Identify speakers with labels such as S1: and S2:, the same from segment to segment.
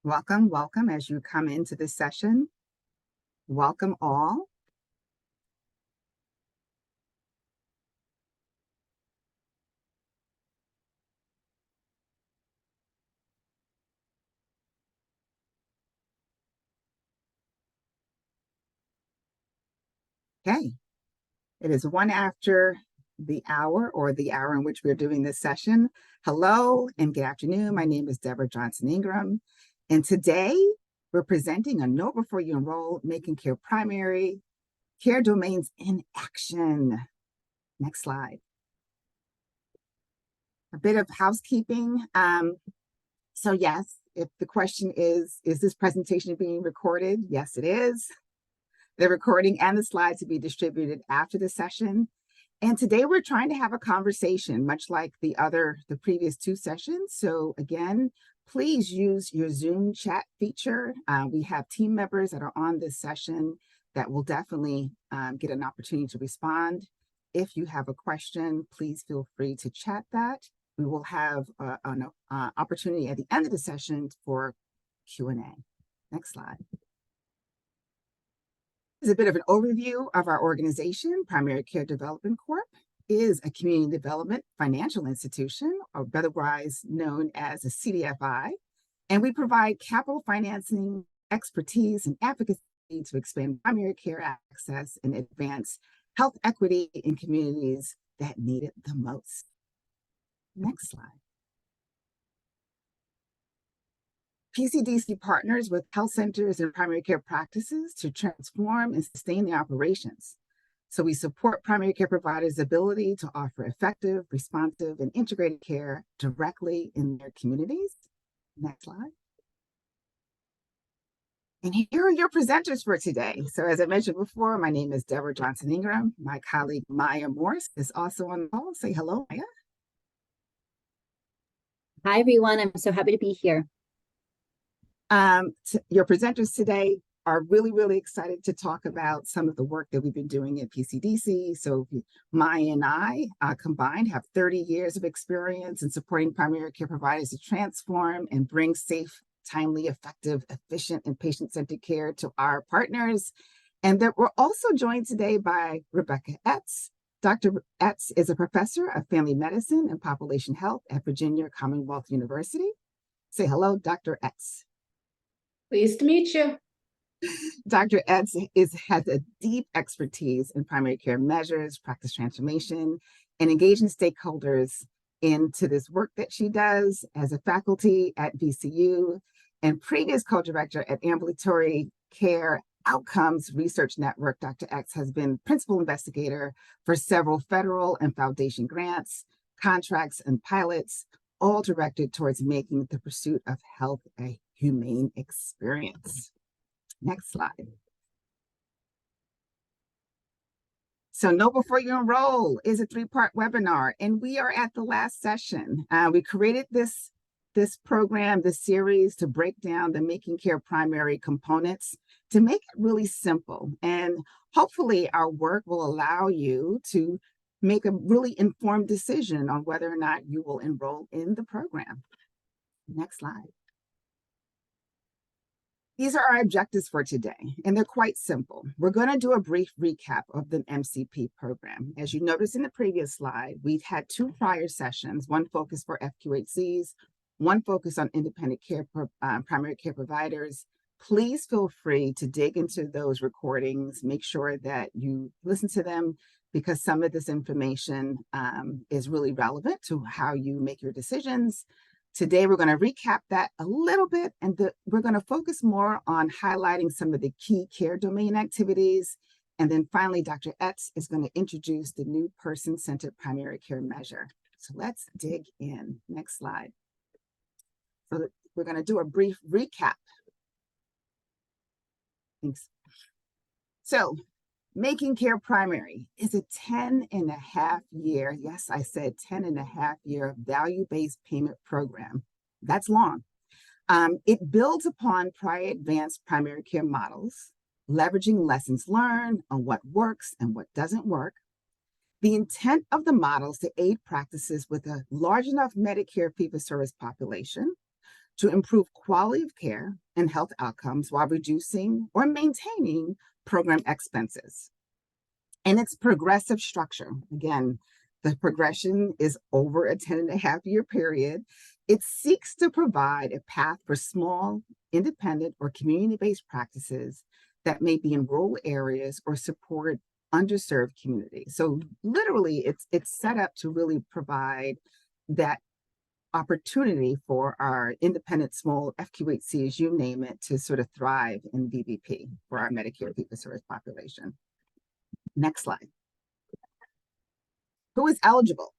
S1: Welcome, welcome as you come into this session. Welcome all. Okay, it is 1 after the hour or the hour in which we're doing this session. Hello and good afternoon. My name is Deborah Johnson Ingram, and today we're presenting a Know Before You Enroll, Making Care Primary Care Domains in Action. Next slide. A bit of housekeeping. So yes, if the question is this presentation being recorded? Yes, it is. The recording and the slides will be distributed after the session. And today we're trying to have a conversation, much like the previous 2 sessions. So again, please use your Zoom chat feature. We have team members that are on this session that will definitely get an opportunity to respond. If you have a question, please feel free to chat that. We will have an opportunity at the end of the session for Q&A. Next slide. This is a bit of an overview of our organization. Primary Care Development Corp. is a community development financial institution, or otherwise known as a CDFI, and we provide capital financing, expertise, and advocacy to expand primary care access and advance health equity in communities that need it the most. Next slide. PCDC partners with health centers and primary care practices to transform and sustain their operations. So we support primary care providers' ability to offer effective, responsive, and integrated care directly in their communities. Next slide. And here are your presenters for today. So as I mentioned before, my name is Deborah Johnson Ingram. My colleague Maya Morse is also on the call. Say hello, Maya.
S2: Hi, everyone. I'm so happy to be here.
S1: Your presenters today are really excited to talk about some of the work that we've been doing at PCDC. So Maya and I combined have 30 years of experience in supporting primary care providers to transform and bring safe, timely, effective, efficient, and patient-centered care to our partners. And that we're also joined today by Rebecca Etz. Dr. Etz is a professor of family medicine and population health at Virginia Commonwealth University. Say hello, Dr. Etz.
S3: Pleased to meet you.
S1: Dr. Etz has a deep expertise in primary care measures, practice transformation, and engaging stakeholders into this work that she does as a faculty at VCU and previous co-director at Ambulatory Care Outcomes Research Network. Dr. Etz has been principal investigator for several federal and foundation grants, contracts, and pilots, all directed towards making the pursuit of health a humane experience. Next slide. So Know Before You Enroll is a 3-part webinar, and we are at the last session. We created this program, this series, to break down the Making Care Primary components to make it really simple. And hopefully our work will allow you to make a really informed decision on whether or not you will enroll in the program. Next slide. These are our objectives for today, and they're quite simple. We're going to do a brief recap of the MCP program. As you noticed in the previous slide, we've had 2 prior sessions, one focused for FQHCs, one focused on independent care, primary care providers. Please feel free to dig into those recordings. Make sure that you listen to them, because some of this information is really relevant to how you make your decisions. Today, we're going to recap that a little bit, and we're going to focus more on highlighting some of the key care domain activities. And then finally, Dr. Etz is going to introduce the new person-centered primary care measure. So let's dig in. Next slide. So we're going to do a brief recap. Thanks. So Making Care Primary is a 10.5-year, yes, I said 10.5-year value-based payment program. That's long. It builds upon prior advanced primary care models, leveraging lessons learned on what works and what doesn't work. The intent of the models to aid practices with a large enough Medicare fee-for-service population to improve quality of care and health outcomes while reducing or maintaining program expenses. And its progressive structure, again, the progression is over a 10.5-year period. It seeks to provide a path for small, independent, or community-based practices that may be in rural areas or support underserved communities. So literally, it's set up to really provide that opportunity for our independent small FQHCs, you name it, to sort of thrive in VBP for our Medicare fee-for-service population. Next slide. Who is eligible?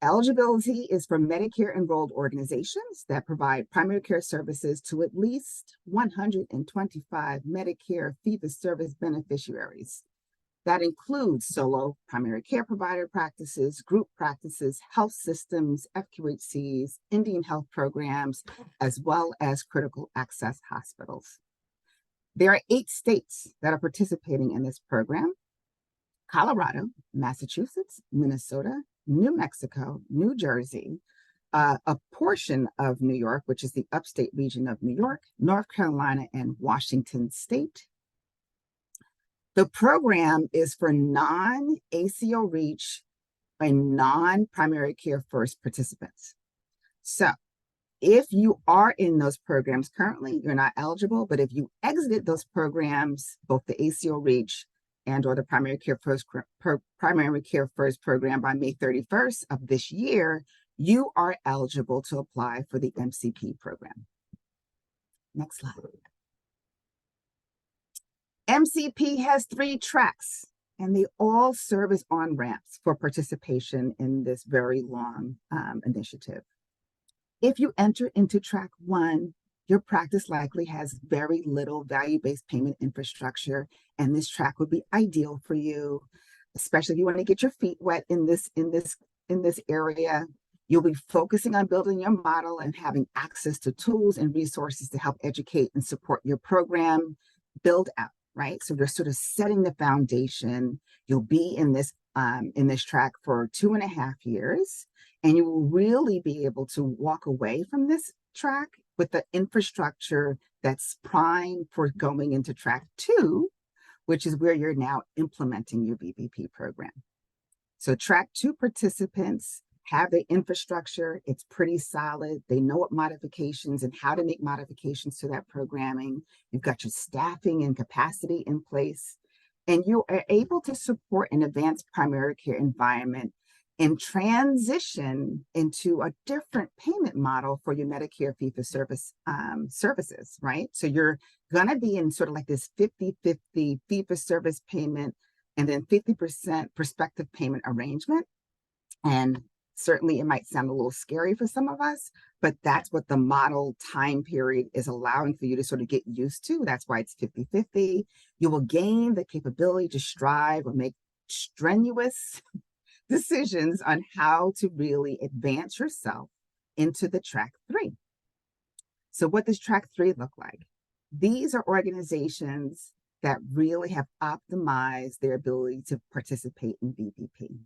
S1: Eligibility is for Medicare enrolled organizations that provide primary care services to at least 125 Medicare fee-for-service beneficiaries. That includes solo primary care provider practices, group practices, health systems, FQHCs, Indian health programs, as well as critical access hospitals. There are 8 states that are participating in this program: Colorado, Massachusetts, Minnesota, New Mexico, New Jersey, a portion of New York, which is the upstate region of New York, North Carolina, and Washington State. The program is for non-ACO REACH and non-primary care first participants. So if you are in those programs currently, you're not eligible, but if you exited those programs, both the ACO REACH and or the primary care first program by May 31st of this year, you are eligible to apply for the MCP program. Next slide. MCP has 3 tracks, and they all serve as on-ramps for participation in this very long initiative. If you enter into track 1, your practice likely has very little value-based payment infrastructure, and this track would be ideal for you, especially if you want to get your feet wet in this area. You'll be focusing on building your model and having access to tools and resources to help educate and support your program build out, right? So you're sort of setting the foundation. You'll be in this track for 2.5 years, and you will really be able to walk away from this track with the infrastructure that's prime for going into track 2, which is where you're now implementing your VBP program. So track 2 participants have the infrastructure. It's pretty solid. They know what modifications and how to make modifications to that programming. You've got your staffing and capacity in place, and you are able to support an advanced primary care environment and transition into a different payment model for your Medicare fee-for-service services, right? So you're going to be in sort of like this 50-50 fee-for-service payment and then 50% prospective payment arrangement. And certainly it might sound a little scary for some of us, but that's what the model time period is allowing for you to sort of get used to. That's why it's 50-50. You will gain the capability to strive or make strenuous decisions on how to really advance yourself into the track 3. So what does track 3 look like? These are organizations that really have optimized their ability to participate in VBP,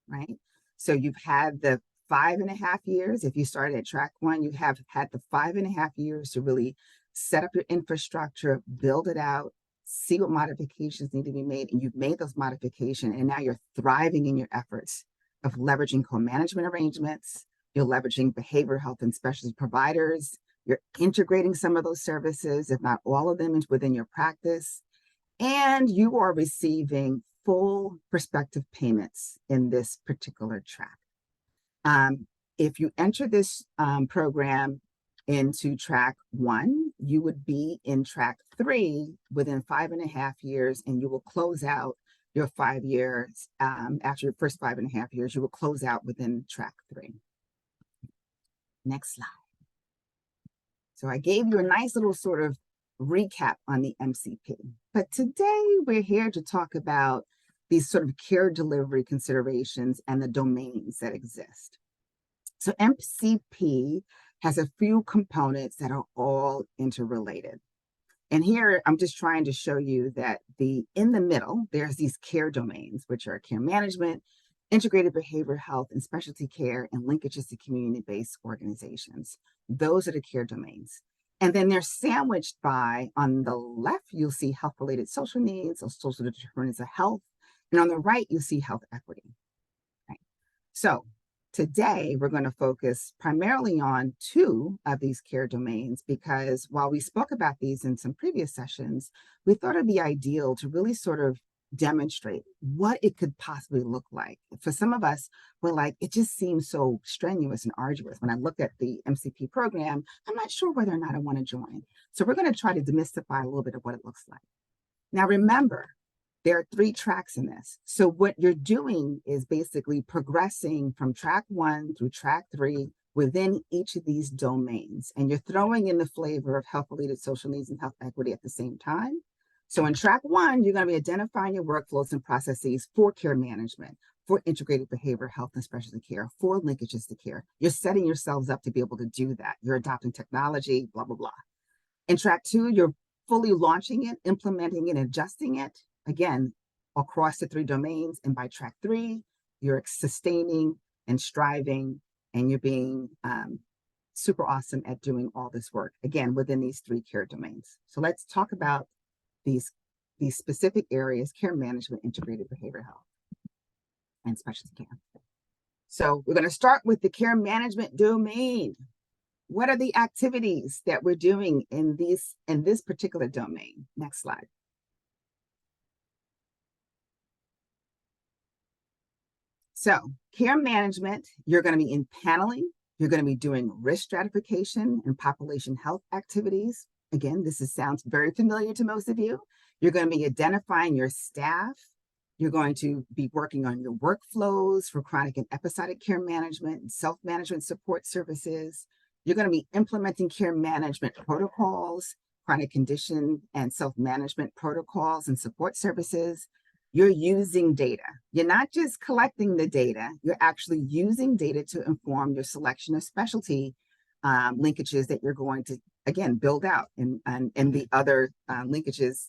S1: right? So you've had the 5.5 years. If you started at track 1, you have had the 5.5 years to really set up your infrastructure, build it out, see what modifications need to be made, and you've made those modifications, and now you're thriving in your efforts of leveraging co-management arrangements. You're leveraging behavioral health and specialty providers. You're integrating some of those services, if not all of them, within your practice, and you are receiving full prospective payments in this particular track. If you enter this program into track 1, you would be in track 3 within 5.5 years, and you will close out your 5 years. After your first 5.5 years, you will close out within track 3. Next slide. So I gave you a nice little sort of recap on the MCP, but today we're here to talk about these sort of care delivery considerations and the domains that exist. So MCP has a few components that are all interrelated. And here I'm just trying to show you that in the middle, there's these care domains, which are care management, integrated behavioral health and specialty care, and linkages to community-based organizations. Those are the care domains. And then they're sandwiched by, on the left, you'll see health-related social needs or social determinants of health. And on the right, you'll see health equity. Right? So today, we're going to focus primarily on two of these care domains because while we spoke about these in some previous sessions, we thought it'd be ideal to really sort of demonstrate what it could possibly look like. For some of us, we're like, it just seems so strenuous and arduous. When I look at the MCP program, I'm not sure whether or not I want to join. So we're going to try to demystify a little bit of what it looks like. Now, remember, there are 3 tracks in this. So what you're doing is basically progressing from track 1 through track 3 within each of these domains. And you're throwing in the flavor of health-related social needs and health equity at the same time. So in track 1, you're going to be identifying your workflows and processes for care management, for integrated behavioral health and specialty care, for linkages to care. You're setting yourselves up to be able to do that. You're adopting technology, blah, blah, blah. In track 2, you're fully launching it, implementing it, adjusting it, again, across the 3 domains. And by track 3, you're sustaining and striving, and you're being super awesome at doing all this work, again, within these 3 care domains. So let's talk about these specific areas: care management, integrated behavioral health, and specialty care. So we're going to start with the care management domain. What are the activities that we're doing in this particular domain? Next slide. So care management, you're going to be in paneling. You're going to be doing risk stratification and population health activities. Again, this sounds very familiar to most of you. You're going to be identifying your staff. You're going to be working on your workflows for chronic and episodic care management and self-management support services. You're going to be implementing care management protocols, chronic condition and self-management protocols and support services. You're using data. You're not just collecting the data, you're actually using data to inform your selection of specialty linkages that you're going to, again, build out and the other linkages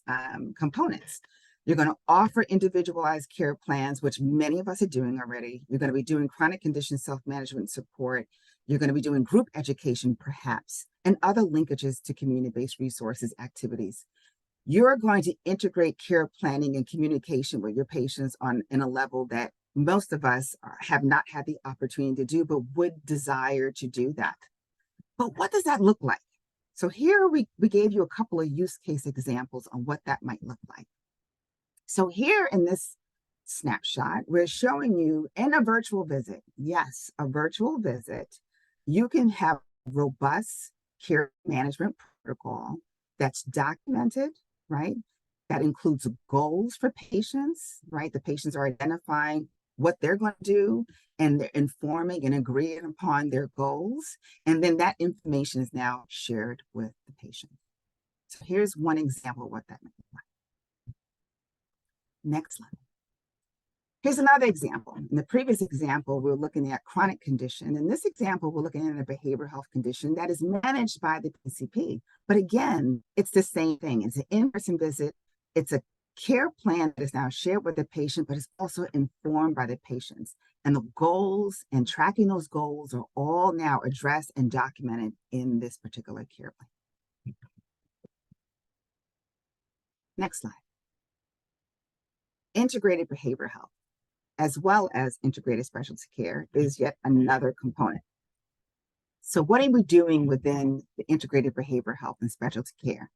S1: components. You're going to offer individualized care plans, which many of us are doing already. You're going to be doing chronic condition self-management support. You're going to be doing group education, perhaps, and other linkages to community-based resources activities. You're going to integrate care planning and communication with your patients in a level that most of us have not had the opportunity to do, but would desire to do that. But what does that look like? So here we gave you a couple of use case examples on what that might look like. So here in this snapshot, we're showing you in a virtual visit, yes, a virtual visit, you can have robust care management protocol that's documented, right? That includes goals for patients, right? The patients are identifying what they're going to do, and they're informing and agreeing upon their goals. And then that information is now shared with the patient. So here's one example of what that might look like. Next slide. Here's another example. In the previous example, we were looking at chronic condition. In this example, we're looking at a behavioral health condition that is managed by the PCP. But again, it's the same thing. It's an in-person visit. It's a care plan that is now shared with the patient, but it's also informed by the patients. And the goals and tracking those goals are all now addressed and documented in this particular care plan. Next slide. Integrated behavioral health, as well as integrated specialty care, is yet another component. So what are we doing within the integrated behavioral health and specialty care?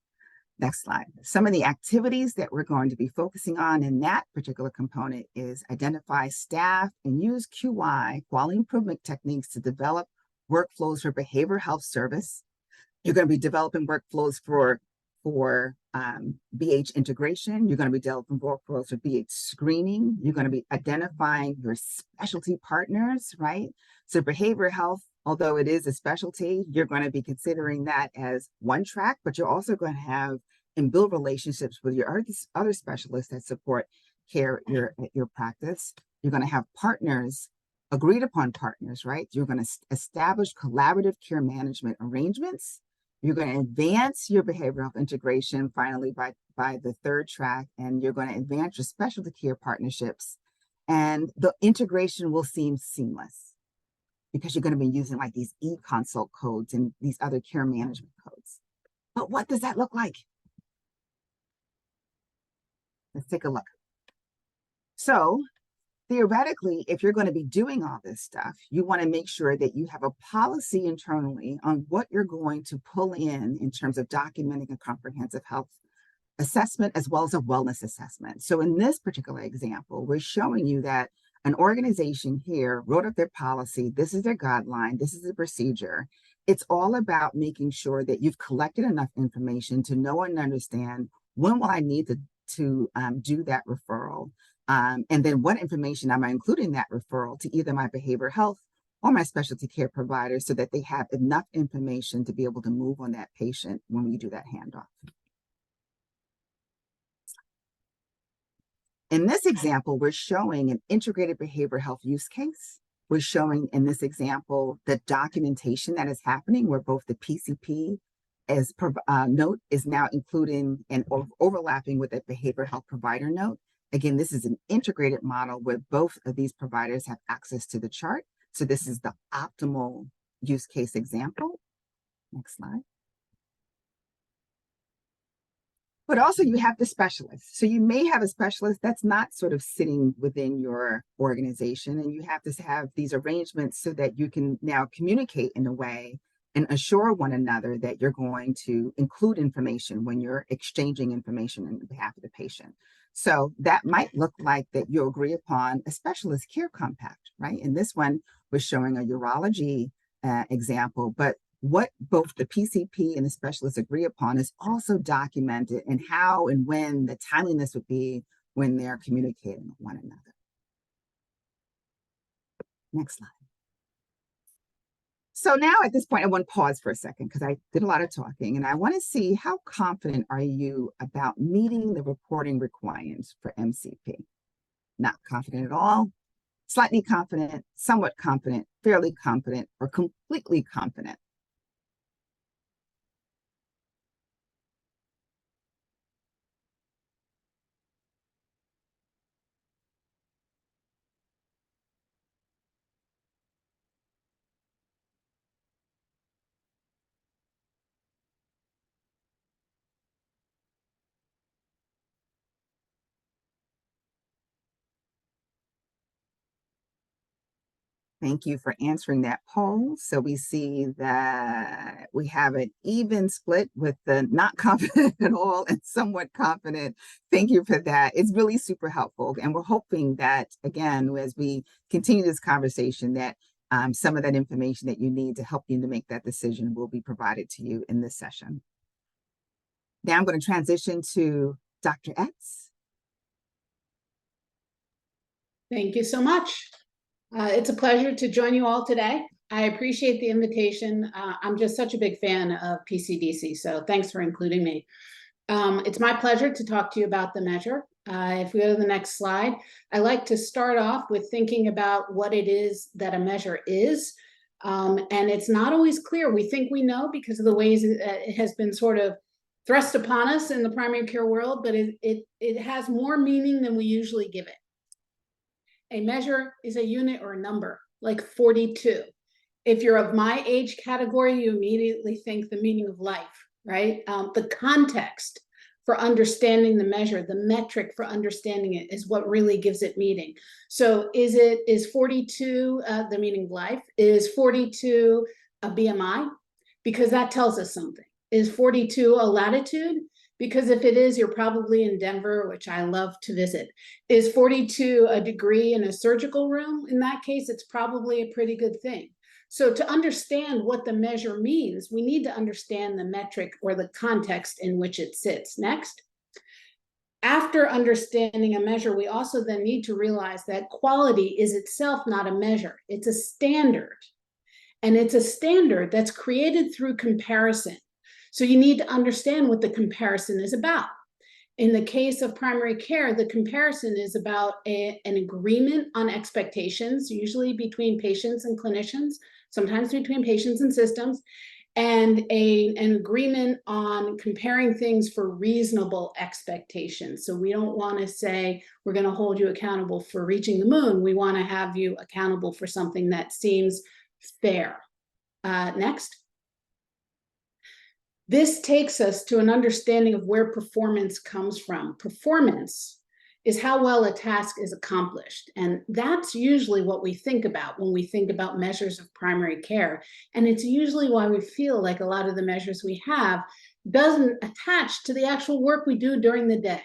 S1: Next slide. Some of the activities that we're going to be focusing on in that particular component is identify staff and use QI, quality improvement techniques, to develop workflows for behavioral health service. You're going to be developing workflows for BH integration. You're going to be developing workflows for BH screening. You're going to be identifying your specialty partners, right? So behavioral health, although it is a specialty, you're going to be considering that as one track, but you're also going to have and build relationships with your other specialists that support care at your practice. You're going to have partners, agreed upon partners, right? You're going to establish collaborative care management arrangements. You're going to advance your behavioral health integration finally by the 3rd track, and you're going to advance your specialty care partnerships and the integration will seem seamless because you're going to be using like these e-consult codes and these other care management codes. But what does that look like? Let's take a look. So theoretically, if you're going to be doing all this stuff, you want to make sure that you have a policy internally on what you're going to pull in terms of documenting a comprehensive health assessment as well as a wellness assessment. So in this particular example, we're showing you that an organization here wrote up their policy. This is their guideline. This is the procedure. It's all about making sure that you've collected enough information to know and understand when will I need to do that referral. And then what information am I including in that referral to either my behavioral health or my specialty care provider so that they have enough information to be able to move on that patient when we do that handoff. In this example, we're showing an integrated behavioral health use case. We're showing in this example the documentation that is happening where both the PCP as note is now including and overlapping with a behavioral health provider note. Again, this is an integrated model where both of these providers have access to the chart. So this is the optimal use case example. Next slide. But also you have the specialist. So you may have a specialist that's not sort of sitting within your organization, and you have to have these arrangements so that you can now communicate in a way and assure one another that you're going to include information when you're exchanging information on behalf of the patient. So that might look like that you'll agree upon a specialist care compact, right? In this one, we're showing a urology example, but what both the PCP and the specialist agree upon is also documented and how and when the timeliness would be when they're communicating with one another. Next slide. So now at this point, I want to pause for a second because I did a lot of talking and I want to see how confident are you about meeting the reporting requirements for MCP? Not confident at all, slightly confident, somewhat confident, fairly confident, or completely confident. Thank you for answering that poll. So we see that we have an even split with the not confident at all and somewhat confident. Thank you for that. It's really super helpful. And we're hoping that, again, as we continue this conversation, that some of that information that you need to help you to make that decision will be provided to you in this session. Now I'm going to transition to Dr. Etz.
S3: Thank you so much. It's a pleasure to join you all today. I appreciate the invitation. I'm just such a big fan of PCDC, so thanks for including me. It's my pleasure to talk to you about the measure. If we go to the next slide, I like to start off with thinking about what it is that a measure is. And it's not always clear. We think we know because of the ways it has been sort of thrust upon us in the primary care world, but it has more meaning than we usually give it. A measure is a unit or a number, like 42. If you're of my age category, you immediately think the meaning of life, right? The context for understanding the measure, the metric for understanding it is what really gives it meaning. So is 42 the meaning of life? Is 42 a BMI? Because that tells us something. Is 42 a latitude? Because if it is, you're probably in Denver, which I love to visit. Is 42 a degree in a surgical room? In that case, it's probably a pretty good thing. So to understand what the measure means, we need to understand the metric or the context in which it sits. Next. After understanding a measure, we also then need to realize that quality is itself not a measure. It's a standard. And it's a standard that's created through comparison. So you need to understand what the comparison is about. In the case of primary care, the comparison is about an agreement on expectations, usually between patients and clinicians, sometimes between patients and systems, and an agreement on comparing things for reasonable expectations. So we don't want to say we're going to hold you accountable for reaching the moon. We want to have you accountable for something that seems fair. Next. This takes us to an understanding of where performance comes from. Performance is how well a task is accomplished. And that's usually what we think about when we think about measures of primary care. And it's usually why we feel like a lot of the measures we have doesn't attach to the actual work we do during the day.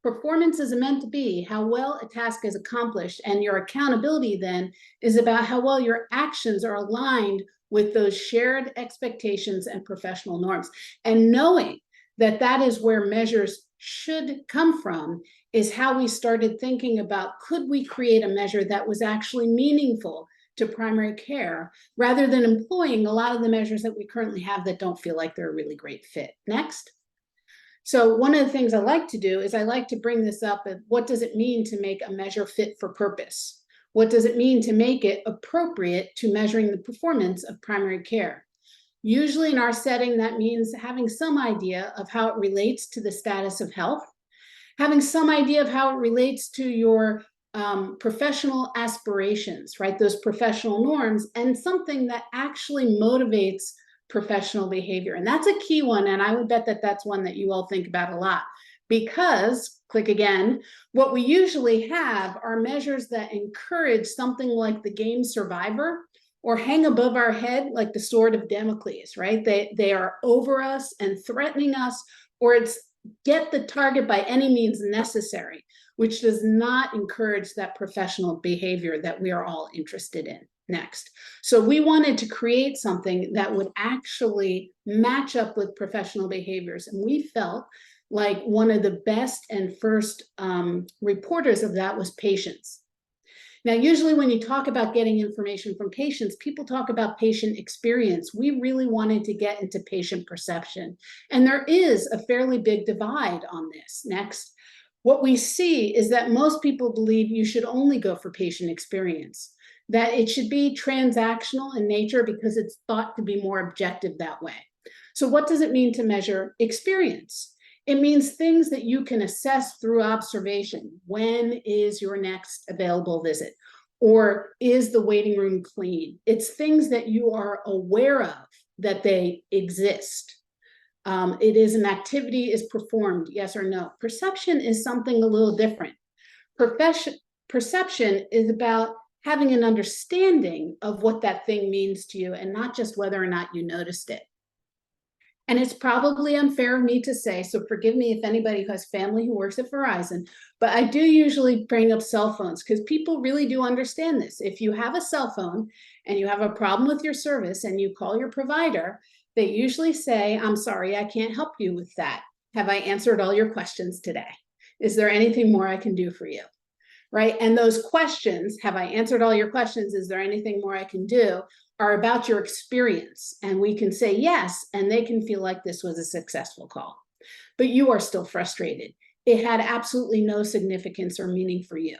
S3: Performance is meant to be how well a task is accomplished, and your accountability then is about how well your actions are aligned with those shared expectations and professional norms. And knowing that that is where measures should come from is how we started thinking about, could we create a measure that was actually meaningful to primary care, rather than employing a lot of the measures that we currently have that don't feel like they're a really great fit. Next. So one of the things I like to do is I like to bring this up at what does it mean to make a measure fit for purpose? What does it mean to make it appropriate to measuring the performance of primary care? Usually in our setting, that means having some idea of how it relates to the status of health, having some idea of how it relates to your professional aspirations, right? Those professional norms, and something that actually motivates professional behavior. And that's a key one. And I would bet that that's one that you all think about a lot, because, click again, what we usually have are measures that encourage something like the game Survivor, or hang above our head like the sword of Damocles, right? They are over us and threatening us, or it's get the target by any means necessary, which does not encourage that professional behavior that we are all interested in. Next. So we wanted to create something that would actually match up with professional behaviors. And we felt like one of the best and first reporters of that was patients. Now, usually when you talk about getting information from patients, people talk about patient experience. We really wanted to get into patient perception. And there is a fairly big divide on this. Next. What we see is that most people believe you should only go for patient experience, that it should be transactional in nature because it's thought to be more objective that way. So what does it mean to measure experience? It means things that you can assess through observation. When is your next available visit? Or is the waiting room clean? It's things that you are aware of that they exist. It is an activity is performed, yes or no. Perception is something a little different. Perception is about having an understanding of what that thing means to you, and not just whether or not you noticed it. And it's probably unfair of me to say, so forgive me if anybody who has family who works at Verizon, but I do usually bring up cell phones because people really do understand this. If you have a cell phone and you have a problem with your service and you call your provider, they usually say, I'm sorry, I can't help you with that. Have I answered all your questions today? Is there anything more I can do for you? Right? And those questions, have I answered all your questions? Is there anything more I can do? Are about your experience. And we can say yes, and they can feel like this was a successful call. But you are still frustrated. It had absolutely no significance or meaning for you.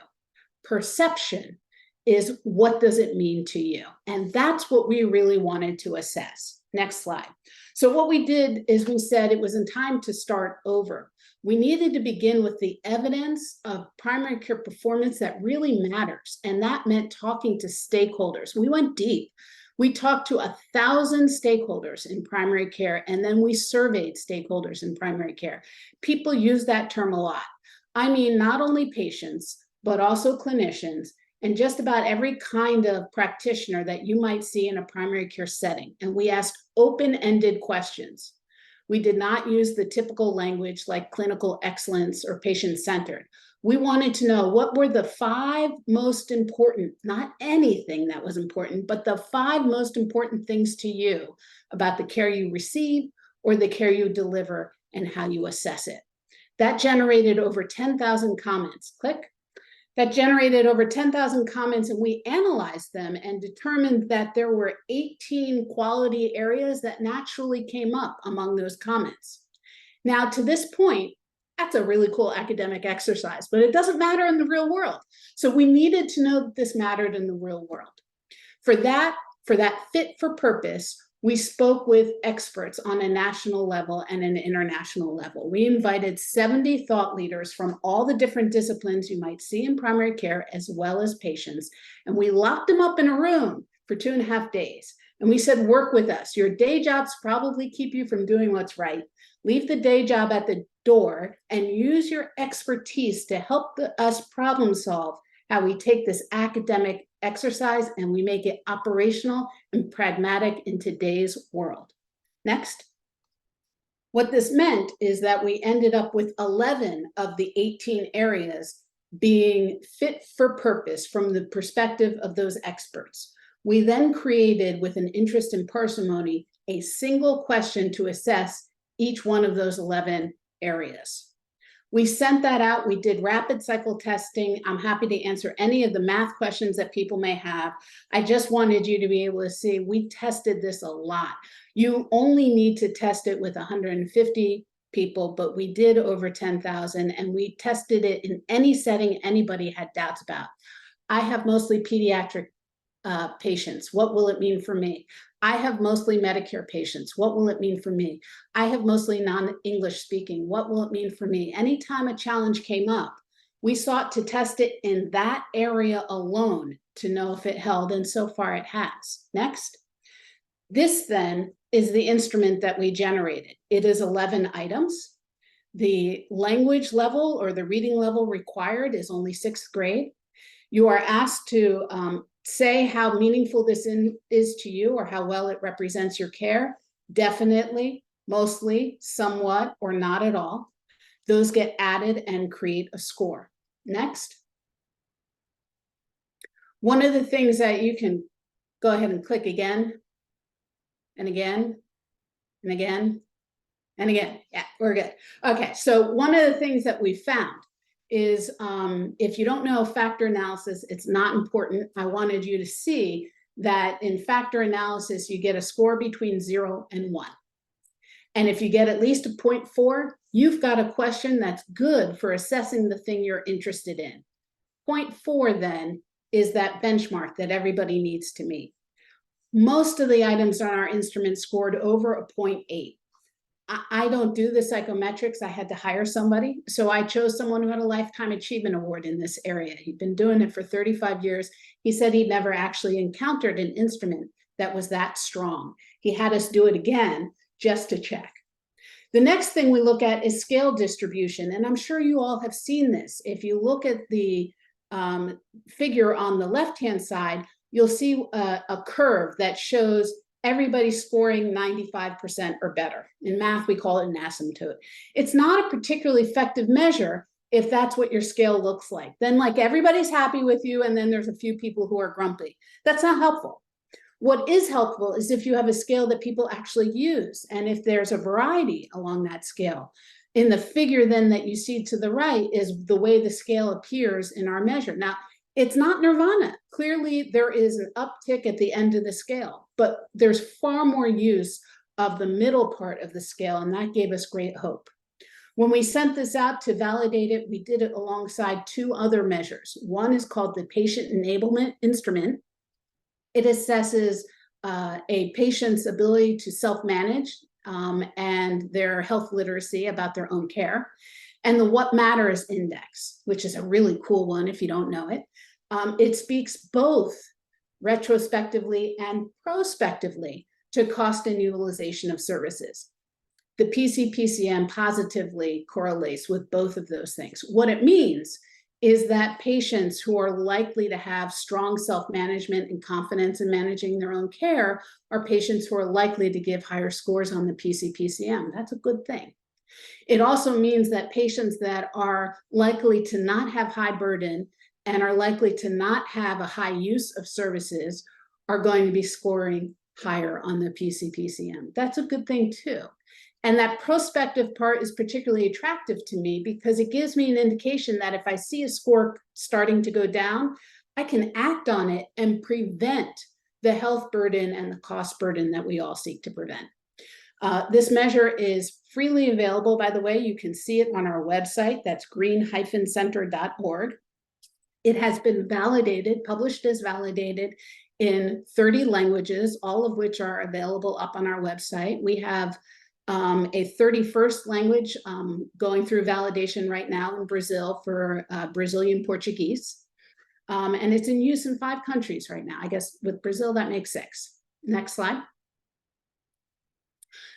S3: Perception is, what does it mean to you? And that's what we really wanted to assess. Next slide. So what we did is we said it was in time to start over. We needed to begin with the evidence of primary care performance that really matters. And that meant talking to stakeholders. We went deep. We talked to 1,000 stakeholders in primary care, and then we surveyed stakeholders in primary care. People use that term a lot. I mean, not only patients, but also clinicians, and just about every kind of practitioner that you might see in a primary care setting. And we asked open-ended questions. We did not use the typical language like clinical excellence or patient-centered. We wanted to know what were the 5 most important, not anything that was important, but the 5 most important things to you about the care you receive or the care you deliver and how you assess it. That generated over 10,000 comments. Click. That generated over 10,000 comments, and we analyzed them and determined that there were 18 quality areas that naturally came up among those comments. Now, to this point, that's a really cool academic exercise, but it doesn't matter in the real world. So we needed to know that this mattered in the real world. For that fit for purpose, We spoke with experts on a national level and an international level. We invited 70 thought leaders from all the different disciplines you might see in primary care, as well as patients. And we locked them up in a room for 2.5 days. And we said, work with us. Your day jobs probably keep you from doing what's right. Leave the day job at the door and use your expertise to help us problem solve how we take this academic exercise and we make it operational and pragmatic in today's world. Next. What this meant is that we ended up with 11 of the 18 areas being fit for purpose from the perspective of those experts. We then created, with an interest in parsimony, a single question to assess each one of those 11 areas. We sent that out. We did rapid cycle testing. I'm happy to answer any of the math questions that people may have. I just wanted you to be able to see we tested this a lot. You only need to test it with 150 people, but we did over 10,000, and we tested it in any setting anybody had doubts about. I have mostly pediatric patients. What will it mean for me? I have mostly Medicare patients. What will it mean for me? I have mostly non-English speaking. What will it mean for me? Anytime a challenge came up, we sought to test it in that area alone to know if it held, and so far it has. Next. This then is the instrument that we generated. It is 11 items. The language level or the reading level required is only 6th grade. You are asked to say how meaningful this is to you or how well it represents your care. Definitely, mostly, somewhat, or not at all. Those get added and create a score. Next. One of the things that you can go ahead and click again and again and again and again. Yeah, we're good. Okay, so one of the things that we found is if you don't know factor analysis, it's not important. I wanted you to see that in factor analysis, you get a score between 0 and 1. And if you get at least a 0.4, you've got a question that's good for assessing the thing you're interested in. 0.4 then is that benchmark that everybody needs to meet. Most of the items on our instrument scored over a 0.8. I don't do the psychometrics. I had to hire somebody. So I chose someone who had a Lifetime Achievement Award in this area. He'd been doing it for 35 years. He said he'd never actually encountered an instrument that was that strong. He had us do it again just to check. The next thing we look at is scale distribution. And I'm sure you all have seen this. If you look at the figure on the left-hand side, you'll see a curve that shows everybody scoring 95% or better. In math, we call it an asymptote. It's not a particularly effective measure if that's what your scale looks like. Then like everybody's happy with you, and then there's a few people who are grumpy. That's not helpful. What is helpful is if you have a scale that people actually use, and if there's a variety along that scale. In the figure then that you see to the right is the way the scale appears in our measure. Now, it's not nirvana. Clearly, there is an uptick at the end of the scale, but there's far more use of the middle part of the scale, and that gave us great hope. When we sent this out to validate it, we did it alongside 2 other measures. One is called the Patient Enablement Instrument. It assesses a patient's ability to self-manage and their health literacy about their own care. And the What Matters Index, which is a really cool one if you don't know it. It speaks both retrospectively and prospectively to cost and utilization of services. The PCPCM positively correlates with both of those things. What it means is that patients who are likely to have strong self-management and confidence in managing their own care are patients who are likely to give higher scores on the PCPCM. That's a good thing. It also means that patients that are likely to not have high burden and are likely to not have a high use of services are going to be scoring higher on the PCPCM. That's a good thing too. And that prospective part is particularly attractive to me because it gives me an indication that if I see a score starting to go down, I can act on it and prevent the health burden and the cost burden that we all seek to prevent. This measure is freely available, by the way. You can see it on our website. That's green-center.org. It has been validated, published as validated in 30 languages, all of which are available up on our website. We have a 31st language going through validation right now in Brazil for Brazilian Portuguese. And it's in use in 5 countries right now. I guess with Brazil, that makes 6. Next slide.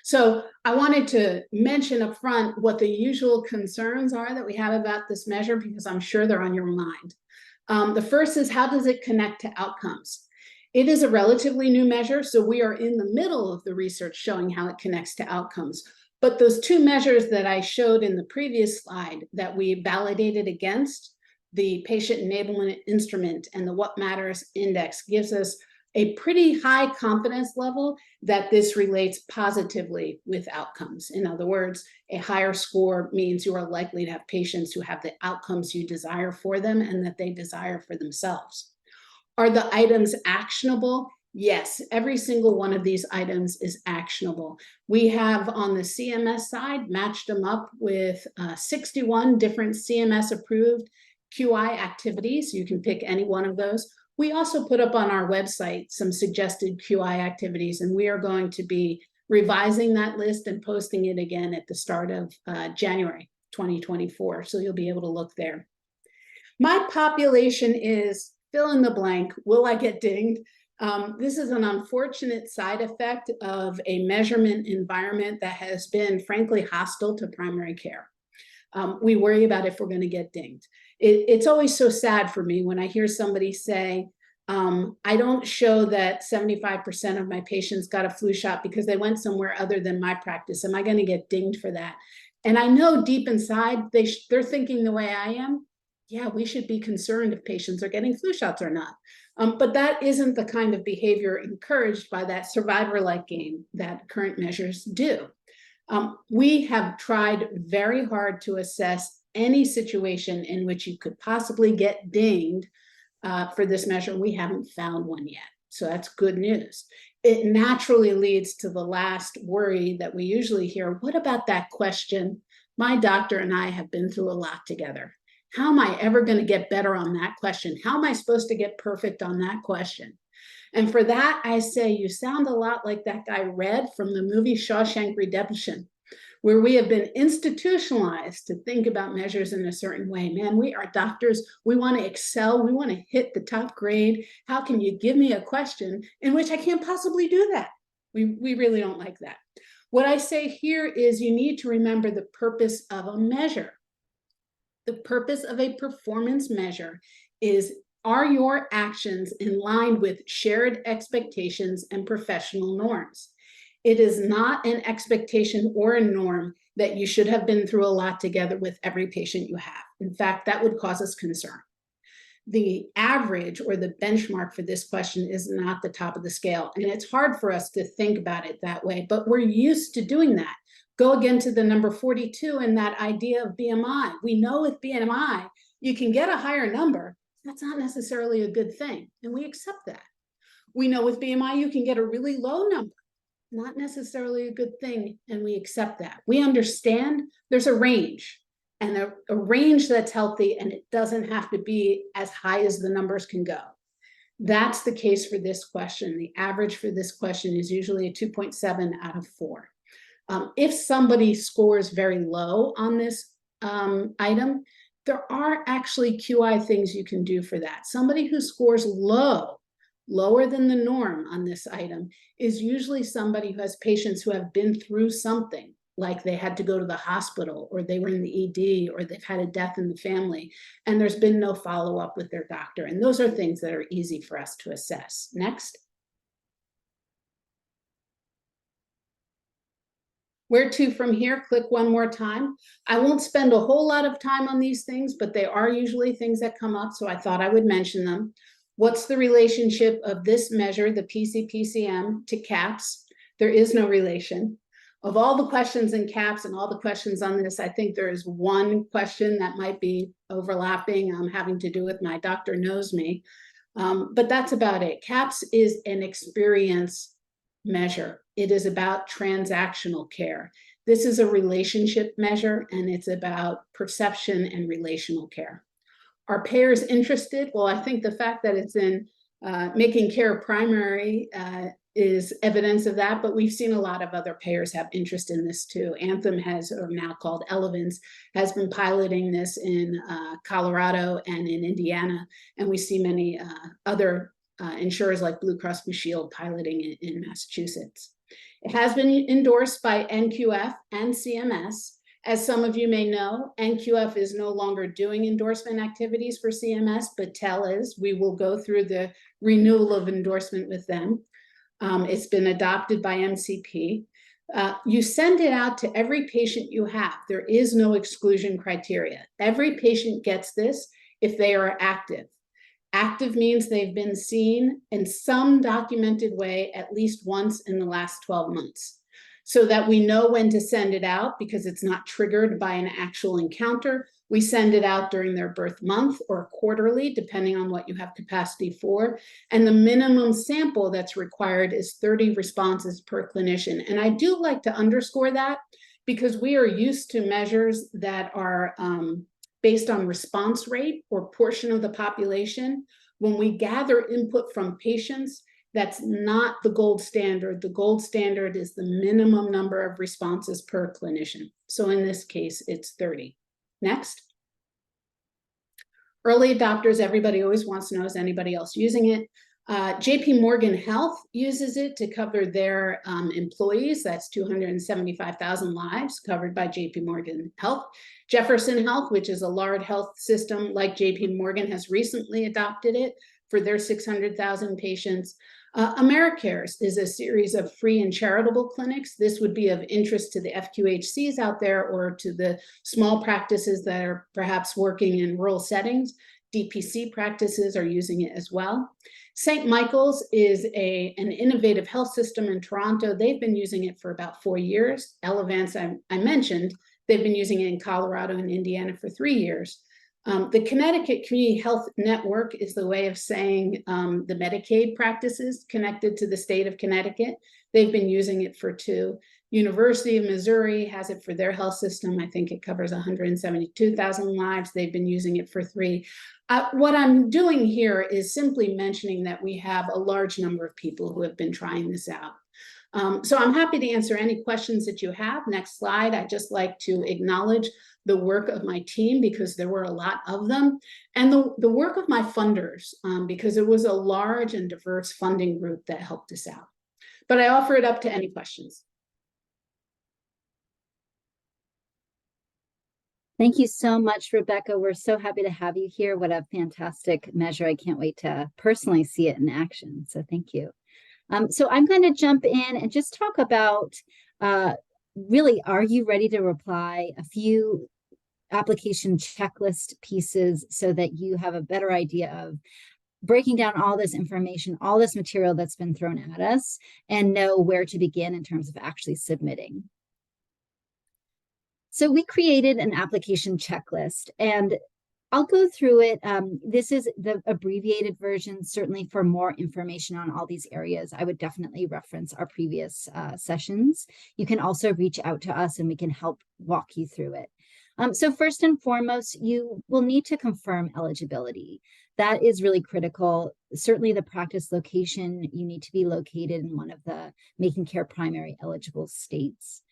S3: So I wanted to mention up front what the usual concerns are that we have about this measure, because I'm sure they're on your mind. The first is, how does it connect to outcomes? It is a relatively new measure, so we are in the middle of the research showing how it connects to outcomes. But those 2 measures that I showed in the previous slide that we validated against, the patient enablement instrument and the What Matters index, gives us a pretty high confidence level that this relates positively with outcomes. In other words, a higher score means you are likely to have patients who have the outcomes you desire for them and that they desire for themselves. Are the items actionable? Yes, every single one of these items is actionable. We have on the CMS side matched them up with 61 different CMS approved QI activities. You can pick any one of those. We also put up on our website some suggested QI activities, and we are going to be revising that list and posting it again at the start of January 2024. So you'll be able to look there. My population is fill in the blank. Will I get dinged? This is an unfortunate side effect of a measurement environment that has been, frankly, hostile to primary care. We worry about if we're going to get dinged. It's always so sad for me when I hear somebody say, I don't show that 75% of my patients got a flu shot because they went somewhere other than my practice. Am I going to get dinged for that? And I know deep inside they're thinking the way I am. Yeah, we should be concerned if patients are getting flu shots or not. But that isn't the kind of behavior encouraged by that survivor-like game that current measures do. We have tried very hard to assess any situation in which you could possibly get dinged for this measure. We haven't found one yet. So that's good news. It naturally leads to the last worry that we usually hear. What about that question? My doctor and I have been through a lot together. How am I ever going to get better on that question? How am I supposed to get perfect on that question? And for that, I say, you sound a lot like that guy Red from the movie Shawshank Redemption, where we have been institutionalized to think about measures in a certain way. Man, we are doctors. We want to excel. We want to hit the top grade. How can you give me a question in which I can't possibly do that? We really don't like that. What I say here is you need to remember the purpose of a measure. The purpose of a performance measure is, are your actions in line with shared expectations and professional norms? It is not an expectation or a norm that you should have been through a lot together with every patient you have. In fact, that would cause us concern. The average or the benchmark for this question is not the top of the scale. And it's hard for us to think about it that way, but we're used to doing that. Go again to the number 42 and that idea of BMI. We know with BMI, you can get a higher number. That's not necessarily a good thing, and we accept that. We know with BMI, you can get a really low number. Not necessarily a good thing, and we accept that. We understand there's a range, and a range that's healthy, and it doesn't have to be as high as the numbers can go. That's the case for this question. The average for this question is usually a 2.7 out of 4. If somebody scores very low on this item, there are actually QI things you can do for that. Somebody who scores low, lower than the norm on this item, is usually somebody who has patients who have been through something, like they had to go to the hospital, or they were in the ED, or they've had a death in the family, and there's been no follow-up with their doctor. And those are things that are easy for us to assess. Next. Where to from here? Click one more time. I won't spend a whole lot of time on these things, but they are usually things that come up, so I thought I would mention them. What's the relationship of this measure, the PCPCM, to CAPS? There is no relation. Of all the questions in CAPS and all the questions on this, I think there is one question that might be overlapping, having to do with my doctor knows me, but that's about it. CAPS is an experience measure. It is about transactional care. This is a relationship measure, and it's about perception and relational care. Are payers interested? Well, I think the fact that it's in Making care primary is evidence of that, but we've seen a lot of other payers have interest in this too. Anthem has, or now called Elevance, has been piloting this in Colorado and in Indiana, and we see many other insurers like Blue Cross Blue Shield piloting it in Massachusetts. It has been endorsed by NQF and CMS. As some of you may know, NQF is no longer doing endorsement activities for CMS, but TEL is. We will go through the renewal of endorsement with them. It's been adopted by MCP. You send it out to every patient you have. There is no exclusion criteria. Every patient gets this if they are active. Active means they've been seen in some documented way at least once in the last 12 months. So that we know when to send it out because it's not triggered by an actual encounter. We send it out during their birth month or quarterly, depending on what you have capacity for. And the minimum sample that's required is 30 responses per clinician. And I do like to underscore that because we are used to measures that are based on response rate or portion of the population. When we gather input from patients, that's not the gold standard. The gold standard is the minimum number of responses per clinician. So in this case, it's 30. Next. Early adopters, everybody always wants to know, is anybody else using it? JP Morgan Health uses it to cover their employees. That's 275,000 lives covered by JP Morgan Health. Jefferson Health, which is a large health system like JP Morgan, has recently adopted it for their 600,000 patients. AmeriCares is a series of free and charitable clinics. This would be of interest to the FQHCs out there or to the small practices that are perhaps working in rural settings. DPC practices are using it as well. St. Michael's is an innovative health system in Toronto. They've been using it for about 4 years. Elevance, I mentioned, they've been using it in Colorado and Indiana for 3 years. The Connecticut Community Health Network is the way of saying the Medicaid practices connected to the state of Connecticut. They've been using it for 2. University of Missouri has it for their health system. I think it covers 172,000 lives. They've been using it for 3. What I'm doing here is simply mentioning that we have a large number of people who have been trying this out. So I'm happy to answer any questions that you have. Next slide. I'd just like to acknowledge the work of my team because there were a lot of them, and the work of my funders because it was a large and diverse funding group that helped us out. But I offer it up to any questions.
S2: Thank you so much, Rebecca. We're so happy to have you here. What a fantastic measure. I can't wait to personally see it in action. So thank you. So I'm going to jump in and just talk about really, are you ready to apply? A few application checklist pieces so that you have a better idea of breaking down all this information, all this material that's been thrown at us, and know where to begin in terms of actually submitting. So we created an application checklist, and I'll go through it. This is the abbreviated version. Certainly for more information on all these areas, I would definitely reference our previous sessions. You can also reach out to us and we can help walk you through it. So first and foremost, you will need to confirm eligibility. That is really critical. Certainly the practice location, you need to be located in one of the Making Care primary eligible states.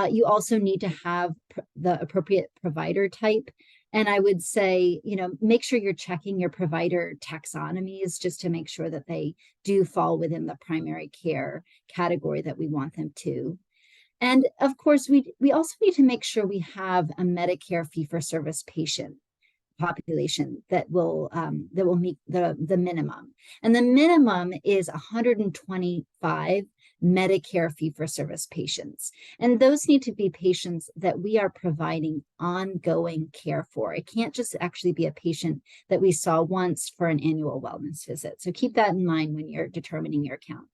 S2: You also need to have the appropriate provider type. And I would say, make sure you're checking your provider taxonomies just to make sure that they do fall within the primary care category that we want them to. And of course, we also need to make sure we have a Medicare fee-for-service patient population that will meet the minimum. And the minimum is 125 Medicare fee-for-service patients. And those need to be patients that we are providing ongoing care for. It can't just actually be a patient that we saw once for an annual wellness visit. So keep that in mind when you're determining your count.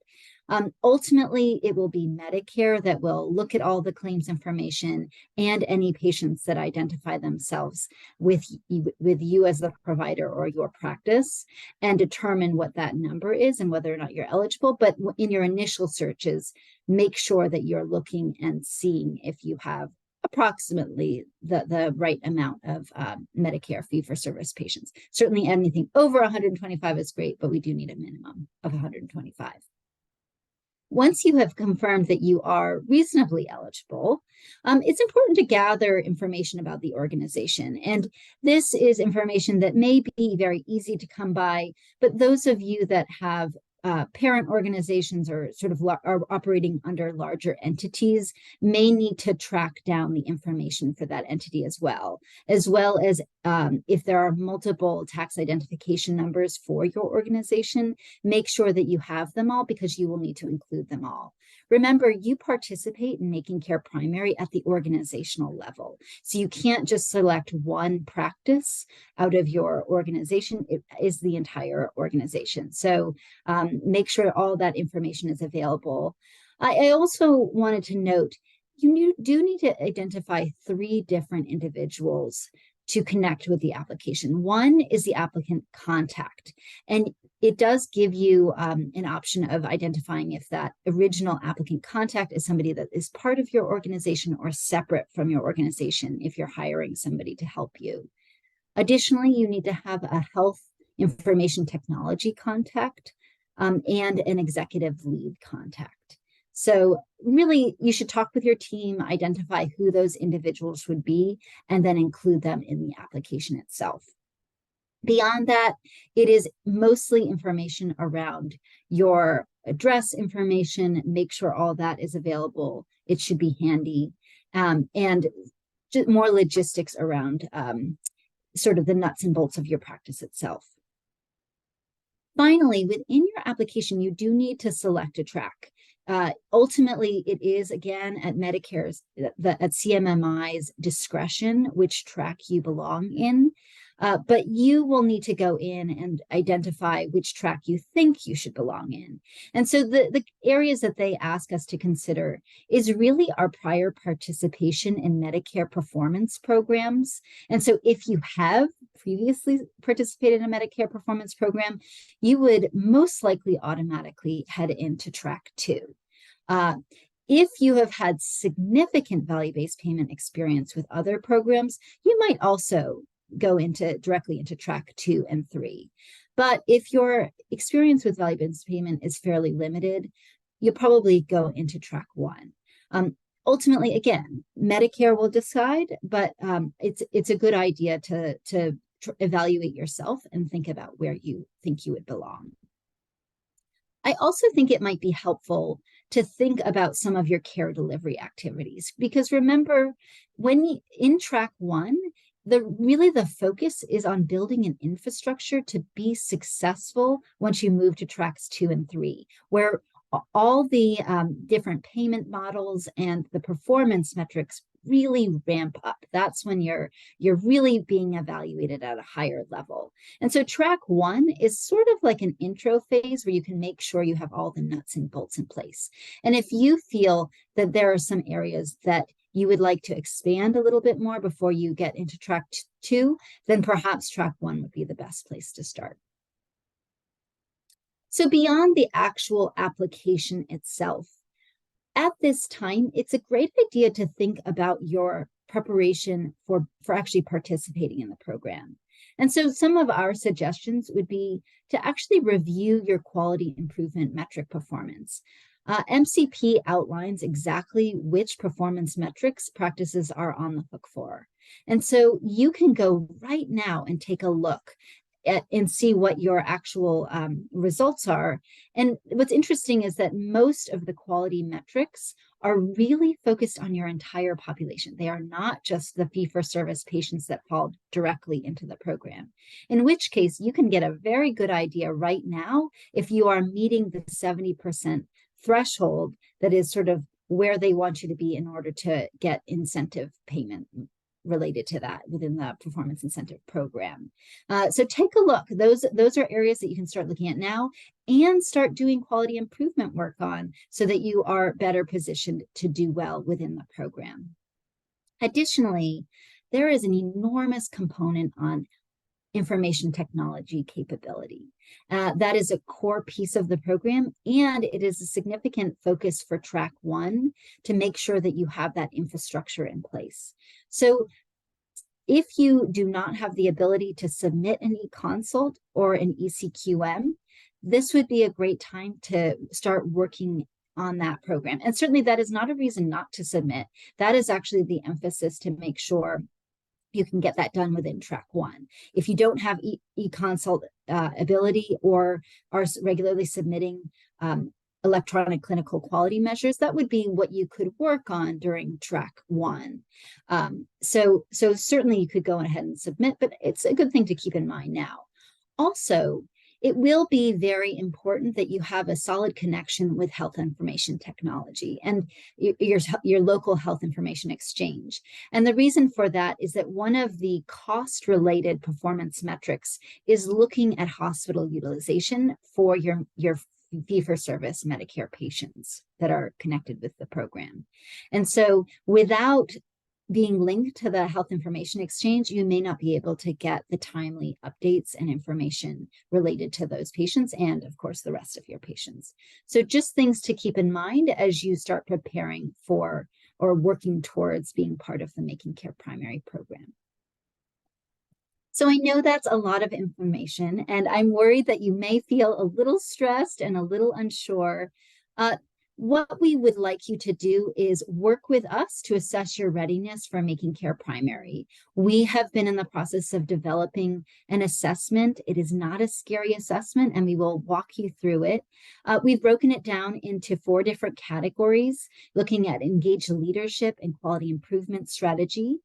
S2: Ultimately, it will be Medicare that will look at all the claims information and any patients that identify themselves with you as the provider or your practice and determine what that number is and whether or not you're eligible. But in your initial searches, make sure that you're looking and seeing if you have a approximately the right amount of Medicare fee-for-service patients. Certainly anything over 125 is great, but we do need a minimum of 125. Once you have confirmed that you are reasonably eligible, it's important to gather information about the organization. And this is information that may be very easy to come by, but those of you that have parent organizations or sort of are operating under larger entities may need to track down the information for that entity as well as if there are multiple tax identification numbers for your organization, make sure that you have them all because you will need to include them all. Remember, you participate in making care primary at the organizational level. So you can't just select one practice out of your organization. It is the entire organization. So make sure all that information is available. I also wanted to note, you do need to identify 3 different individuals to connect with the application. One is the applicant contact, and it does give you an option of identifying if that original applicant contact is somebody that is part of your organization or separate from your organization if you're hiring somebody to help you. Additionally, you need to have a health information technology contact and an executive lead contact. So really, you should talk with your team, identify who those individuals would be, and then include them in the application itself. Beyond that, it is mostly information around your address information. Make sure all that is available. It should be handy. And just more logistics around sort of the nuts and bolts of your practice itself. Finally, within your application, you do need to select a track. Ultimately, it is, again, at Medicare's, at CMMI's discretion, which track you belong in. But you will need to go in and identify which track you think you should belong in. And so the areas that they ask us to consider is really our prior participation in Medicare performance programs. And so if you have previously participated in a Medicare performance program, you would most likely automatically head into track 2. If you have had significant value-based payment experience with other programs, you might also go directly into track 2 and 3. But if your experience with value-based payment is fairly limited, you'll probably go into track 1. Ultimately, again, Medicare will decide, but it's a good idea to evaluate yourself and think about where you think you would belong. I also think it might be helpful to think about some of your care delivery activities, because remember, in track 1, the focus is on building an infrastructure to be successful once you move to tracks 2 and 3, where all the different payment models and the performance metrics really ramp up. That's when you're really being evaluated at a higher level. And so track 1 is sort of like an intro phase where you can make sure you have all the nuts and bolts in place. And if you feel that there are some areas that you would like to expand a little bit more before you get into track 2, then perhaps track 1 would be the best place to start. So beyond the actual application itself, at this time, it's a great idea to think about your preparation for actually participating in the program. And so some of our suggestions would be to actually review your quality improvement metric performance. MCP outlines exactly which performance metrics practices are on the hook for. And so you can go right now and take a look and see what your actual results are. And what's interesting is that most of the quality metrics are really focused on your entire population. They are not just the fee-for-service patients that fall directly into the program, in which case you can get a very good idea right now if you are meeting the 70% threshold that is sort of where they want you to be in order to get incentive payment related to that within the performance incentive program. So take a look. Those are areas that you can start looking at now and start doing quality improvement work on so that you are better positioned to do well within the program. Additionally, there is an enormous component on information technology capability. That is a core piece of the program, and it is a significant focus for track 1 to make sure that you have that infrastructure in place. So if you do not have the ability to submit an e-consult or an ECQM, this would be a great time to start working on that program. And certainly that is not a reason not to submit. That is actually the emphasis to make sure you can get that done within track 1. If you don't have e-consult ability or are regularly submitting electronic clinical quality measures, that would be what you could work on during track 1. So certainly you could go ahead and submit, but it's a good thing to keep in mind now. Also, it will be very important that you have a solid connection with health information technology and your local health information exchange. And the reason for that is that one of the cost-related performance metrics is looking at hospital utilization for your fee-for-service Medicare patients that are connected with the program. And so without being linked to the health information exchange, you may not be able to get the timely updates and information related to those patients and, of course, the rest of your patients. So just things to keep in mind as you start preparing for or working towards being part of the Making Care Primary program. So I know that's a lot of information, and I'm worried that you may feel a little stressed and a little unsure. What we would like you to do is work with us to assess your readiness for Making Care Primary. We have been in the process of developing an assessment. It is not a scary assessment, and we will walk you through it. We've broken it down into 4 different categories, looking at engaged leadership and quality improvement strategy,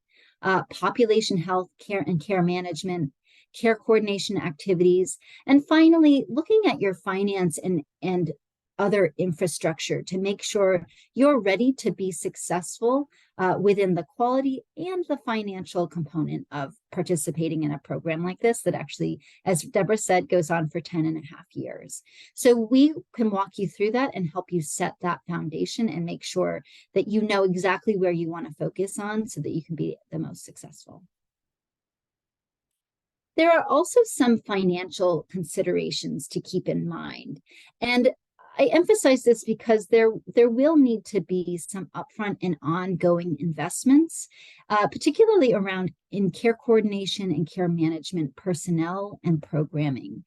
S2: population health care and care management, care coordination activities, and finally, looking at your finance and other infrastructure to make sure you're ready to be successful within the quality and the financial component of participating in a program like this that actually, as Deborah said, goes on for 10.5 years. So we can walk you through that and help you set that foundation and make sure that you know exactly where you want to focus on so that you can be the most successful. There are also some financial considerations to keep in mind. And I emphasize this because there will need to be some upfront and ongoing investments, particularly around in care coordination and care management personnel and programming.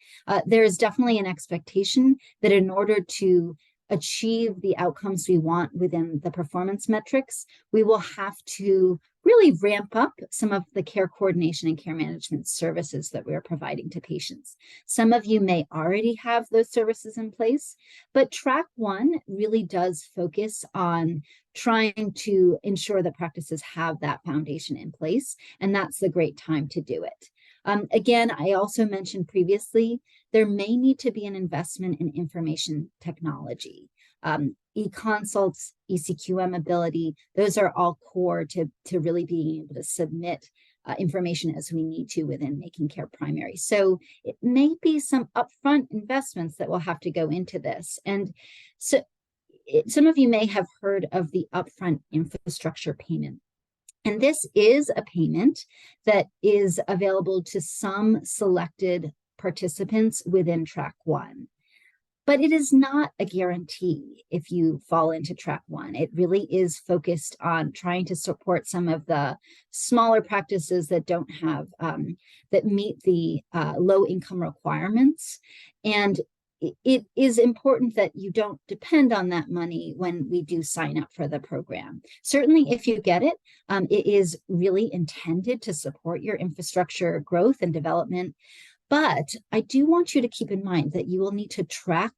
S2: There is definitely an expectation that in order to achieve the outcomes we want within the performance metrics, we will have to really ramp up some of the care coordination and care management services that we're providing to patients. Some of you may already have those services in place, but track 1 really does focus on trying to ensure that practices have that foundation in place, and that's the great time to do it. Again, I also mentioned previously, there may need to be an investment in information technology. E-consults, ECQM ability, those are all core to really being able to submit information as we need to within Making Care Primary. So it may be some upfront investments that will have to go into this. And so some of you may have heard of the upfront infrastructure payment. And this is a payment that is available to some selected participants within track 1. But it is not a guarantee if you fall into track 1. It really is focused on trying to support some of the smaller practices that don't have, that meet the low income requirements. And it is important that you don't depend on that money when we do sign up for the program. Certainly, if you get it, it is really intended to support your infrastructure growth and development. But I do want you to keep in mind that you will need to track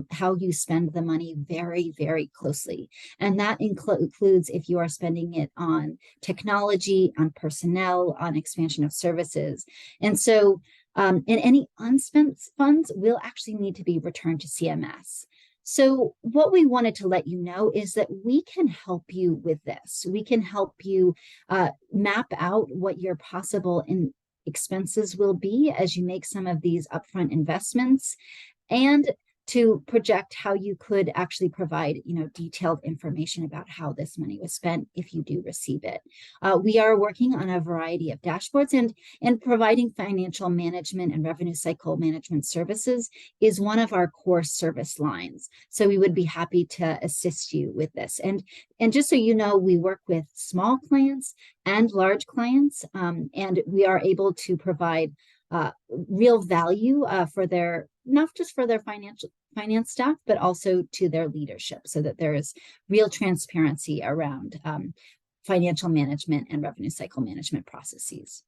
S2: how you spend the money very, very closely. And that includes if you are spending it on technology, on personnel, on expansion of services. And so, and any unspent funds will actually need to be returned to CMS. So what we wanted to let you know is that we can help you with this. We can help you map out what your possible expenses will be as you make some of these upfront investments, and to project how you could actually provide, detailed information about how this money was spent if you do receive it. We are working on a variety of dashboards, and providing financial management and revenue cycle management services is one of our core service lines. So we would be happy to assist you with this. And just so you know, we work with small clients and large clients, and we are able to provide real value for their, not just for their finance staff, but also to their leadership, so that there is real transparency around financial management and revenue cycle management processes.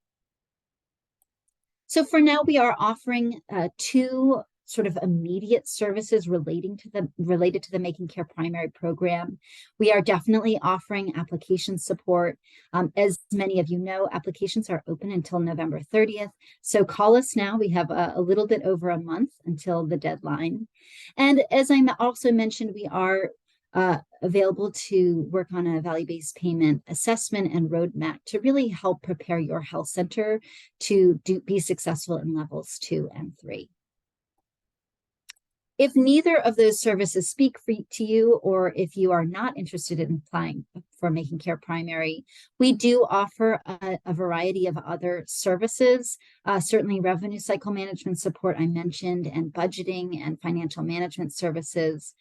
S2: So for now, we are offering two sort of immediate services related to the Making Care Primary program. We are definitely offering application support. As many of you know, applications are open until November 30th. So call us now. We have a little bit over a month until the deadline. And as I also mentioned, we are available to work on a value-based payment assessment and roadmap to really help prepare your health center to be successful in levels 2 and 3. If neither of those services speak to you, or if you are not interested in applying for Making Care Primary, we do offer a variety of other services, certainly revenue cycle management support I mentioned, and budgeting and financial management services.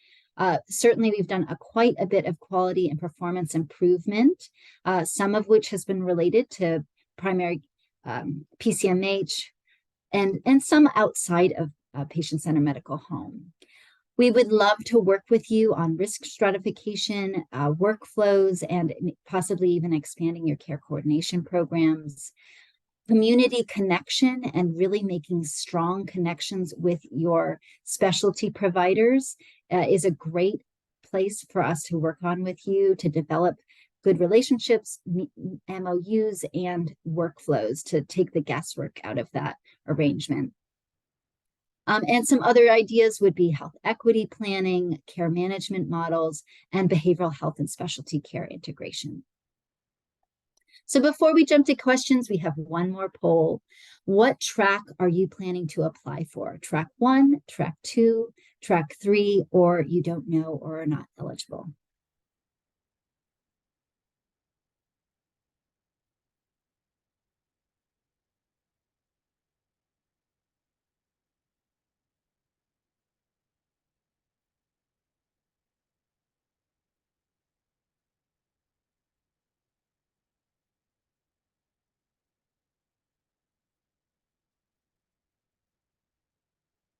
S2: Certainly, we've done quite a bit of quality and performance improvement, some of which has been related to primary PCMH, and some outside of patient-centered medical home. We would love to work with you on risk stratification, workflows, and possibly even expanding your care coordination programs. Community connection and really making strong connections with your specialty providers is a great place for us to work on with you, to develop good relationships, MOUs, and workflows to take the guesswork out of that arrangement. And some other ideas would be health equity planning, care management models, and behavioral health and specialty care integration. So before we jump to questions, we have one more poll. What track are you planning to apply for? Track 1, track 2, track 3, or you don't know or are not eligible?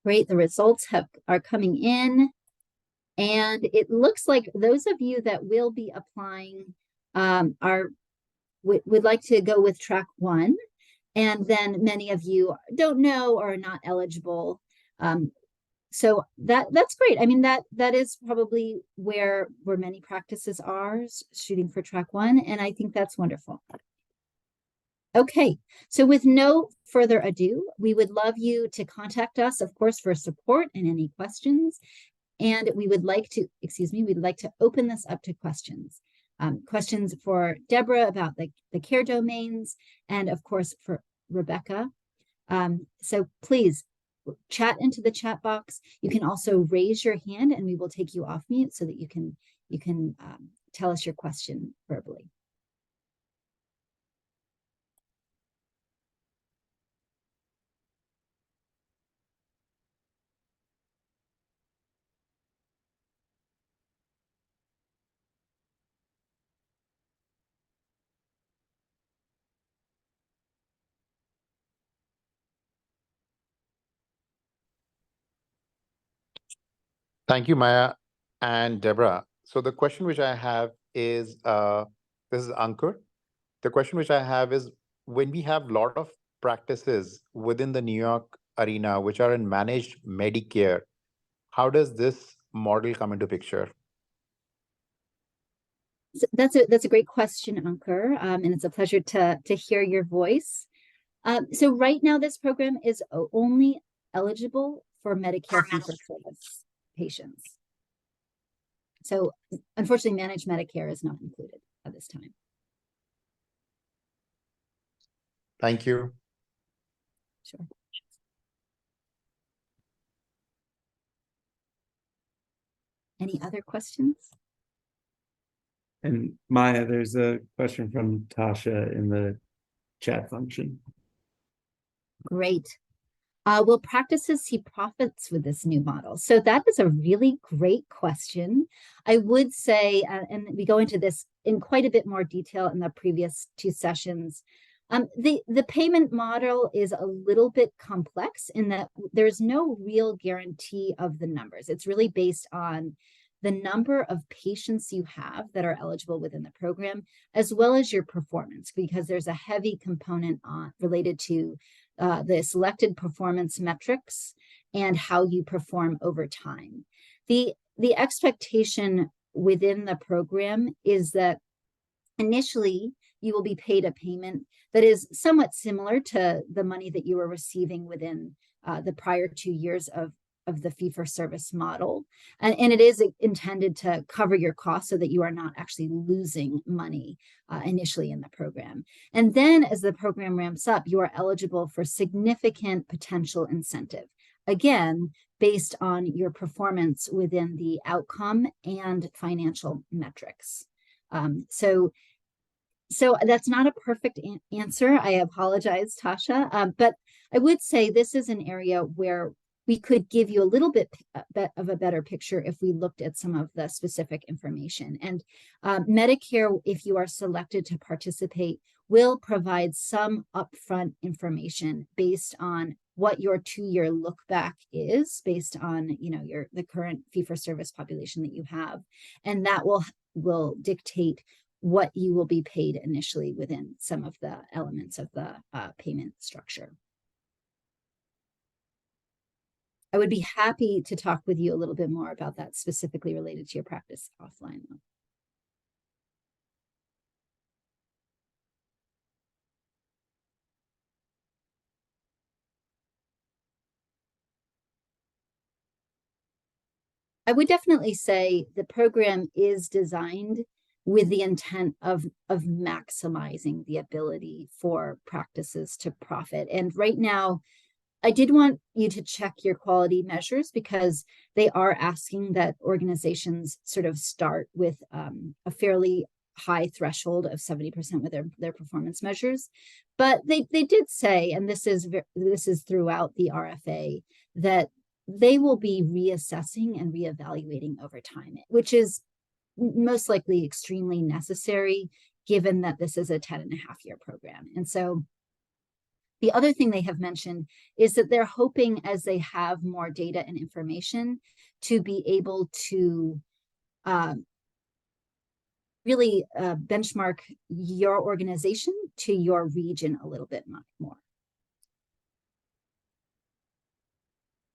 S2: Great, the results are coming in, and it looks like those of you that will be applying would like to go with track 1, and then many of you don't know or are not eligible. So that's great. I mean, that is probably where many practices are shooting for track 1, and I think that's wonderful. Okay, so with no further ado, we would love you to contact us, of course, for support and any questions. And we would like to, we'd like to open this up to questions. Questions for Deborah about the care domains, and of course for Rebecca. So please chat into the chat box. You can also raise your hand and we will take you off mute so that you can tell us your question verbally.
S4: Thank you, Maya and Deborah. So the question which I have is, this is Ankur. The question which I have is, when we have a lot of practices within the New York arena, which are in managed Medicare, how does this model come into picture?
S2: So that's a great question, Ankur, and it's a pleasure to hear your voice. So right now, this program is only eligible for Medicare fee-for-service patients. So unfortunately, managed Medicare is not included at this time.
S4: Thank you.
S2: Sure. Any other questions?
S5: And Maya, there's a question from Tasha in the chat function.
S2: Great. Will practices see profits with this new model? So that is a really great question. I would say, and we go into this in quite a bit more detail in the previous two sessions, the payment model is a little bit complex in that there's no real guarantee of the numbers. It's really based on the number of patients you have that are eligible within the program, as well as your performance, because there's a heavy component related to the selected performance metrics and how you perform over time. The expectation within the program is that initially you will be paid a payment that is somewhat similar to the money that you were receiving within the prior 2 years of the fee-for-service model. And it is intended to cover your costs so that you are not actually losing money initially in the program. And then as the program ramps up, you are eligible for significant potential incentive. Again, based on your performance within the outcome and financial metrics. So that's not a perfect answer. I apologize, Tasha, but I would say this is an area where we could give you a little bit of a better picture if we looked at some of the specific information. And Medicare, if you are selected to participate, will provide some upfront information based on what your 2-year look back is, based on the current fee-for-service population that you have, and that will dictate what you will be paid initially within some of the elements of the payment structure. I would be happy to talk with you a little bit more about that specifically related to your practice offline, though. I would definitely say the program is designed with the intent of maximizing the ability for practices to profit. And right now, I did want you to check your quality measures because they are asking that organizations sort of start with a fairly high threshold of 70% with their performance measures. But they did say, and this is throughout the RFA, that they will be reassessing and reevaluating over time, which is most likely extremely necessary given that this is a 10.5-year program. And so the other thing they have mentioned is that they're hoping, as they have more data and information, to be able to really benchmark your organization to your region a little bit more.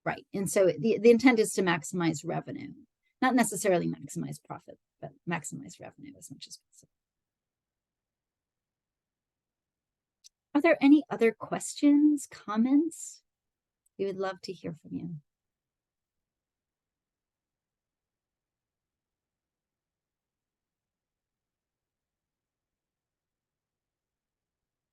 S2: Right, and so the intent is to maximize revenue, not necessarily maximize profit, but maximize revenue as much as possible. Are there any other questions, comments? We would love to hear from you.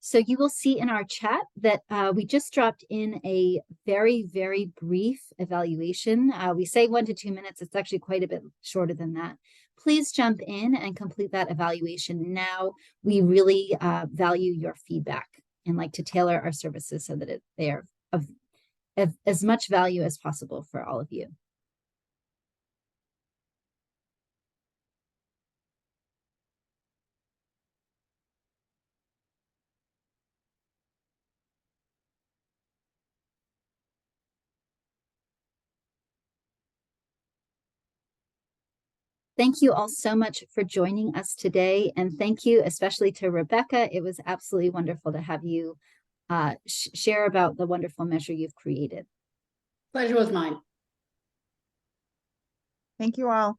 S2: So you will see in our chat that we just dropped in a very, very brief evaluation. We say 1 to 2 minutes. It's actually quite a bit shorter than that. Please jump in and complete that evaluation now. We really value your feedback and like to tailor our services so that they are of as much value as possible for all of you. Thank you all so much for joining us today. And thank you especially to Rebecca. It was absolutely wonderful to have you share about the wonderful measure you've created.
S3: Pleasure was mine.
S1: Thank you all.